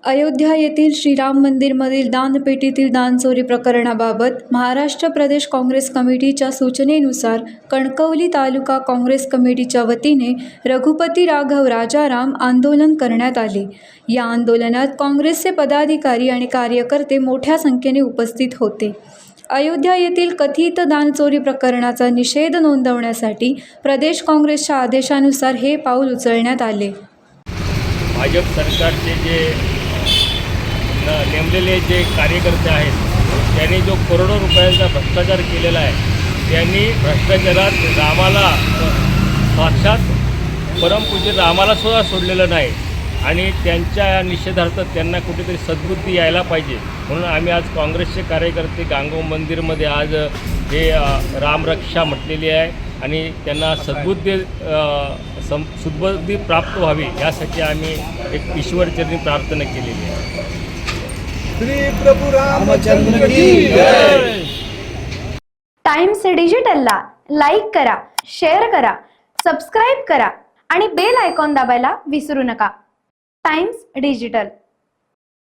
अयोध्या येथील श्रीराम मंदिरमधील दानपेटीतील दानचोरी प्रकरणाबाबत महाराष्ट्र प्रदेश काँग्रेस कमिटीच्या सूचनेनुसार कणकवली तालुका काँग्रेस कमिटीच्या वतीने रघुपती राघव राजाराम आंदोलन करण्यात आले। या आंदोलनात काँग्रेसचे पदाधिकारी आणि कार्यकर्ते मोठ्या संख्येने उपस्थित होते। अयोध्या येथील कथित दानचोरी प्रकरणाचा निषेध नोंदवण्यासाठी प्रदेश काँग्रेसच्या आदेशानुसार हे पाऊल उचलण्यात आले। भाजप सरकारचे जे नेमलेले जे कार्यकर्ते आहेत त्यांनी जो करोडो रुपयांचा भ्रष्टाचार केलेला आहे, त्यांनी भ्रष्टाचारात रामाला साक्षात परमपूज्य रामाला सुद्धा सोडलेलं नाही आणि त्यांच्या या निषेधार्थ त्यांना कुठेतरी सद्बुद्धी यायला पाहिजे। म्हणून आम्ही आज काँग्रेसचे कार्यकर्ते गांगो मंदिरमध्ये आज हे रामरक्षा म्हटलेली आहे आणि त्यांना सद्बुद्धी प्राप्त व्हावी यासाठी आम्ही एक ईश्वरचरणी प्रार्थना केलेली आहे। श्री प्रभू रामचंद्र की जय। टाइम्स डिजिटलला लाईक करा, शेअर करा, सबस्क्राईब करा आणि बेल आयकॉन दाबायला विसरू नका। Times digital.